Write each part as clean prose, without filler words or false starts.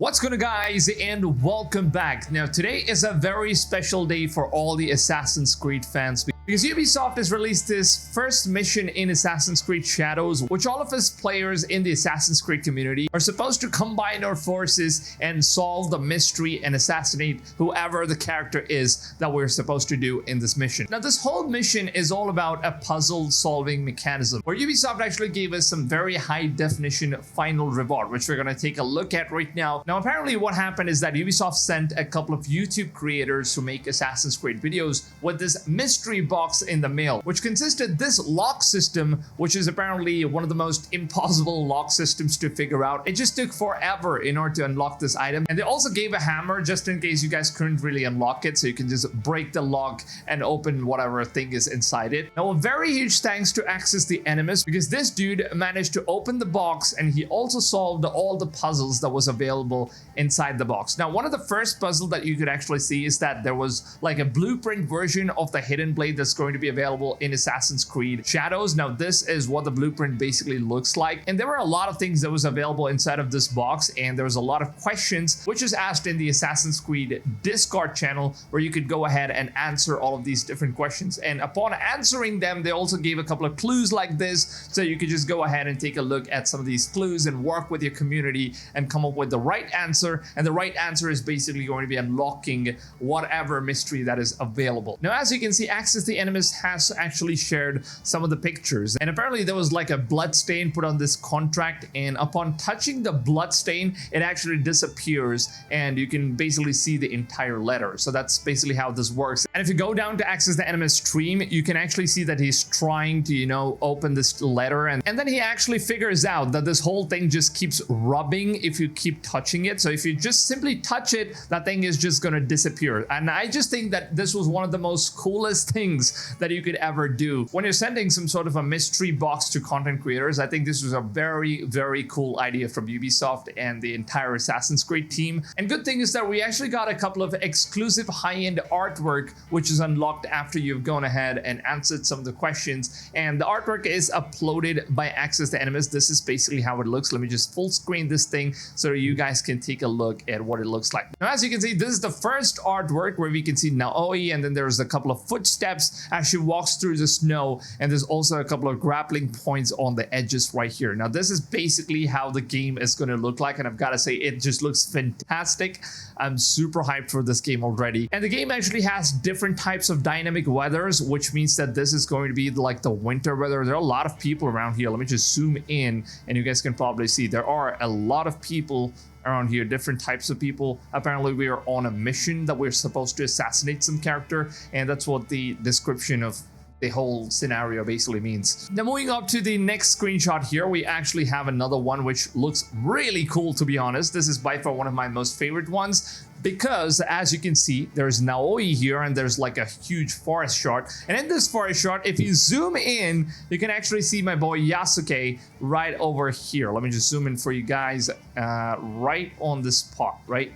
What's going on, guys, and welcome back. Now today is a very special day for all the Assassin's Creed fans because Ubisoft has released this first mission in Assassin's Creed Shadows, which all of us players in the Assassin's Creed community are supposed to combine our forces and solve the mystery and assassinate whoever the character is that we're supposed to do in this mission. Now this whole mission is all about a puzzle solving mechanism where Ubisoft actually gave us some very high definition final reward, which we're going to take a look at right now. Now apparently what happened is that Ubisoft sent a couple of YouTube creators who make Assassin's Creed videos with this mystery box in the mail, which consisted this lock system, which is apparently one of the most impossible lock systems to figure out. It just took forever in order to unlock this item, and they also gave a hammer just in case you guys couldn't really unlock it, so you can just break the lock and open whatever thing is inside it. Now a very huge thanks to Access the Animus, because this dude managed to open the box and he also solved all the puzzles that was available inside the box. Now one of the first puzzles that you could actually see is that there was like a blueprint version of the hidden blade that's going to be available in Assassin's Creed Shadows. Now this is what the blueprint basically looks like, and there were a lot of things that was available inside of this box, and there was a lot of questions which is asked in the Assassin's Creed Discord channel where you could go ahead and answer all of these different questions, and upon answering them they also gave a couple of clues like this, so you could just go ahead and take a look at some of these clues and work with your community and come up with the right answer. And the right answer is basically going to be unlocking whatever mystery that is available. Now as you can see, Access the Animus has actually shared some of the pictures, and apparently there was like a blood stain put on this contract, and upon touching the blood stain it actually disappears and you can basically see the entire letter. So that's basically how this works. And if you go down to Access the Animus stream, you can actually see that he's trying to open this letter, and then he actually figures out that this whole thing just keeps rubbing if you keep touching it. So if you just simply touch it, that thing is just gonna disappear. And I just think that this was one of the most coolest things that you could ever do when you're sending some sort of a mystery box to content creators. I think this was a very, very cool idea from Ubisoft and the entire Assassin's Creed team. And good thing is that we actually got a couple of exclusive high-end artwork which is unlocked after you've gone ahead and answered some of the questions, and the artwork is uploaded by Access the Animus. This is basically how it looks. Let me just full screen this thing so you guys can take a look at what it looks like. Now as you can see, this is the first artwork where we can see Naoi, and then there's a couple of footsteps as she walks through the snow, and there's also a couple of grappling points on the edges right here. Now this is basically how the game is going to look like, and I've got to say it just looks fantastic. I'm super hyped for this game already. And the game actually has different types of dynamic weathers, which means that this is going to be like the winter weather. There are a lot of people around here. Let me just zoom in and you guys can probably see there are a lot of people around here, different types of people. Apparently we are on a mission that we're supposed to assassinate some character, and that's what the description of the whole scenario basically means. Now moving up to the next screenshot here, we actually have another one which looks really cool, to be honest. This is by far one of my most favorite ones, because as you can see there's Naoi here and there's like a huge forest shot, and in this forest shot if you zoom in you can actually see my boy Yasuke right over here. Let me just zoom in for you guys. Right on this spot right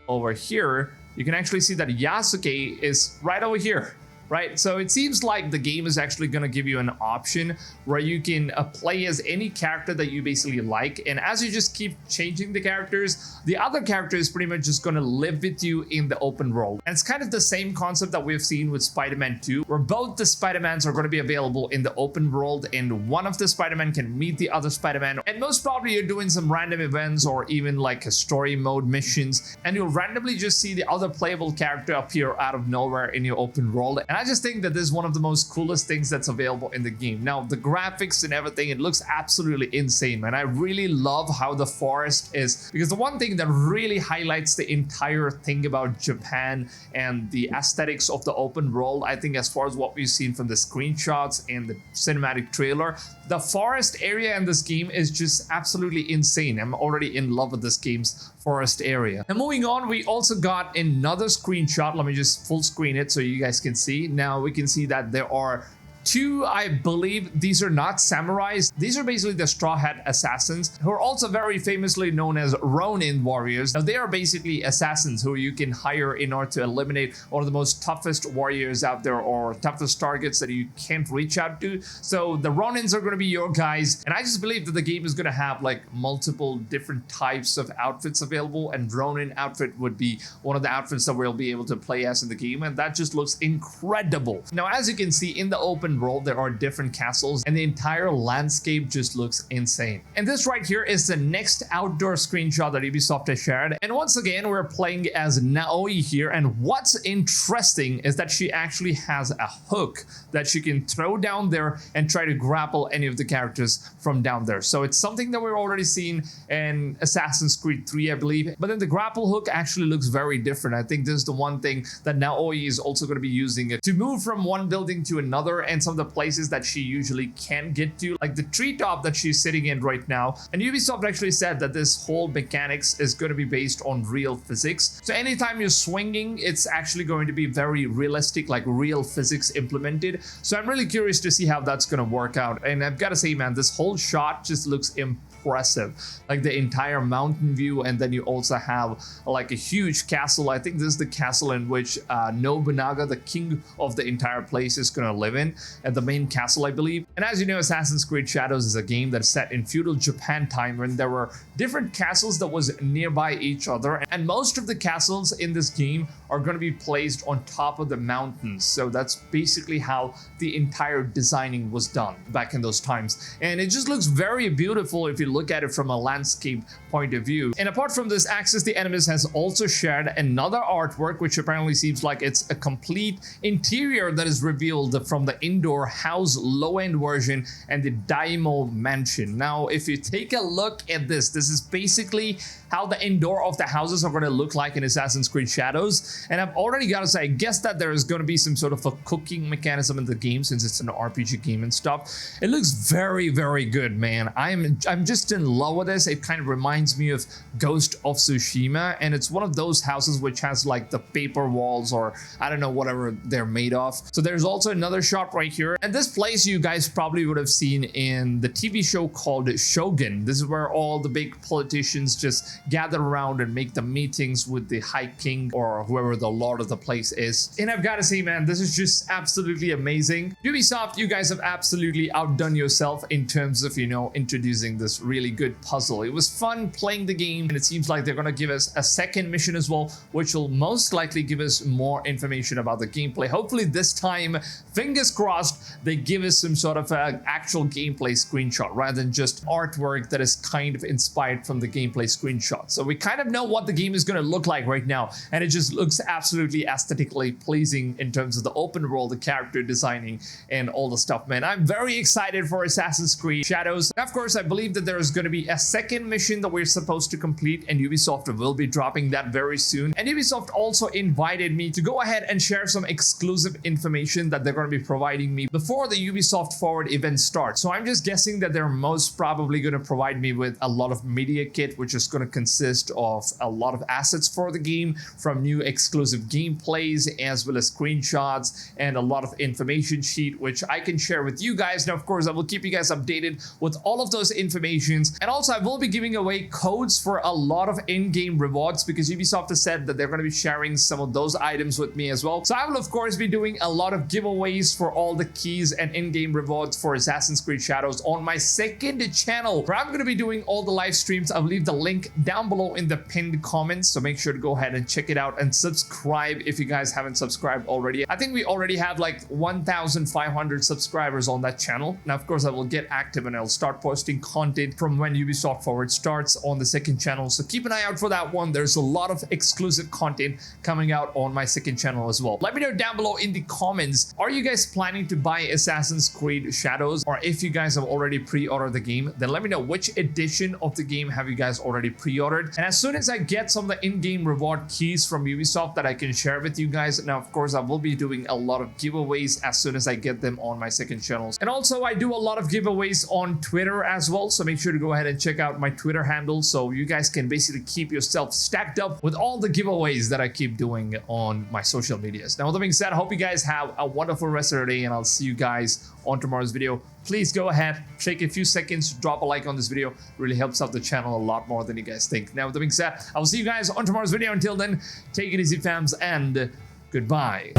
over here you can actually see that Yasuke is right over here. Right, so it seems like the game is actually going to give you an option where you can play as any character that you basically like, and as you just keep changing the characters, the other character is pretty much just going to live with you in the open world. And it's kind of the same concept that we've seen with Spider-Man 2, where both the Spider-Mans are going to be available in the open world, and one of the Spider-Man can meet the other Spider-Man, and most probably you're doing some random events or even like a story mode missions, and you'll randomly just see the other playable character appear out of nowhere in your open world. And I just think that this is one of the most coolest things that's available in the game. Now the graphics and everything, it looks absolutely insane, and I really love how the forest is, because the one thing that really highlights the entire thing about Japan and the aesthetics of the open world, I think as far as what we've seen from the screenshots and the cinematic trailer, the forest area in this game is just absolutely insane. I'm already in love with this game's forest area. And moving on, we also got another screenshot. Let me just full screen it so you guys can see. Now we can see that there are two, I believe these are not samurais. These are basically the Straw Hat Assassins, who are also very famously known as Ronin warriors. Now, they are basically assassins who you can hire in order to eliminate one of the most toughest warriors out there, or toughest targets that you can't reach out to. So the Ronins are going to be your guys, and I just believe that the game is going to have like multiple different types of outfits available, and Ronin outfit would be one of the outfits that we'll be able to play as in the game, and that just looks incredible. Now, as you can see in the open world, there are different castles, and the entire landscape just looks insane. And this right here is the next outdoor screenshot that Ubisoft has shared, and once again we're playing as Naoi here, and what's interesting is that she actually has a hook that she can throw down there and try to grapple any of the characters from down there. So it's something that we've already seen in Assassin's Creed 3, I believe, but then the grapple hook actually looks very different. I think this is the one thing that Naoi is also going to be using it to move from one building to another, and some of the places that she usually can't get to, like the treetop that she's sitting in right now. And Ubisoft actually said that this whole mechanics is going to be based on real physics. So anytime you're swinging, it's actually going to be very realistic, like real physics implemented. So I'm really curious to see how that's going to work out. And I've got to say, man, this whole shot just looks impressive, like the entire mountain view, and then you also have like a huge castle. I think this is the castle in which Nobunaga, the king of the entire place, is going to live in, at the main castle, I believe. And as you know, Assassin's Creed Shadows is a game that's set in feudal Japan time, when there were different castles that was nearby each other, and most of the castles in this game are going to be placed on top of the mountains. So that's basically how the entire designing was done back in those times, and it just looks very beautiful if you look at it from a landscape point of view. And apart from this, Axis the Enemies has also shared another artwork, which apparently seems like it's a complete interior that is revealed from the indoor house low-end version and the Daimo mansion. Now, if you take a look at this is basically how the indoor of the houses are going to look like in Assassin's Creed Shadows. And I've already got to say, I guess that there is going to be some sort of a cooking mechanism in the game, since it's an RPG game and stuff. It looks very, very good, man. I'm just in love with this. It kind of reminds me of Ghost of Tsushima, and it's one of those houses which has like the paper walls, or I don't know, whatever they're made of. So there's also another shot right here, and this place you guys probably would have seen in the TV show called Shogun. This is where all the big politicians just gather around and make the meetings with the High King, or whoever the lord of the place is. And I've got to say, man, this is just absolutely amazing. Ubisoft, you guys have absolutely outdone yourself in terms of, you know, introducing this really good puzzle. It was fun playing the game, and it seems like they're going to give us a second mission as well, which will most likely give us more information about the gameplay. Hopefully this time, fingers crossed, they give us some sort of actual gameplay screenshot rather than just artwork that is kind of inspired from the gameplay screenshot. So we kind of know what the game is going to look like right now, and it just looks absolutely aesthetically pleasing in terms of the open world, the character designing, and all the stuff, man. I'm very excited for Assassin's Creed Shadows. Of course, I believe that there is going to be a second mission that we're supposed to complete, and Ubisoft will be dropping that very soon. And Ubisoft also invited me to go ahead and share some exclusive information that they're going to be providing me before the Ubisoft Forward event starts. So I'm just guessing that they're most probably going to provide me with a lot of media kit, which is going to consist of a lot of assets for the game, from new exclusive gameplays as well as screenshots, and a lot of information sheet which I can share with you guys. Now, of course, I will keep you guys updated with all of those informations, and also I will be giving away codes for a lot of in-game rewards, because Ubisoft has said that they're going to be sharing some of those items with me as well. So I will of course be doing a lot of giveaways for all the keys and in-game rewards for Assassin's Creed Shadows on my second channel, where I'm going to be doing all the live streams. I'll leave the link down below in the pinned comments, so make sure to go ahead and check it out, and subscribe if you guys haven't subscribed already. I think we already have like 1,500 subscribers on that channel. Now, of course, I will get active and I'll start posting content from when Ubisoft Forward starts on the second channel, so keep an eye out for that one. There's a lot of exclusive content coming out on my second channel as well. Let me know down below in the comments, are you guys planning to buy Assassin's Creed Shadows? Or if you guys have already pre-ordered the game, then let me know which edition of the game have you guys already pre-ordered. And as soon as I get some of the in-game reward keys from Ubisoft that I can share with you guys, now of course I will be doing a lot of giveaways as soon as I get them on my second channel. And also I do a lot of giveaways on Twitter as well, so make sure to go ahead and check out my Twitter handle, so you guys can basically keep yourself stacked up with all the giveaways that I keep doing on my social medias. Now, with that being said, I hope you guys have a wonderful rest of your day, and and I'll see you guys on tomorrow's video. Please go ahead, take a few seconds, drop a like on this video. It really helps out the channel a lot more than you guys think. Now, with that being said, I will see you guys on tomorrow's video. Until then, take it easy, fams, and goodbye.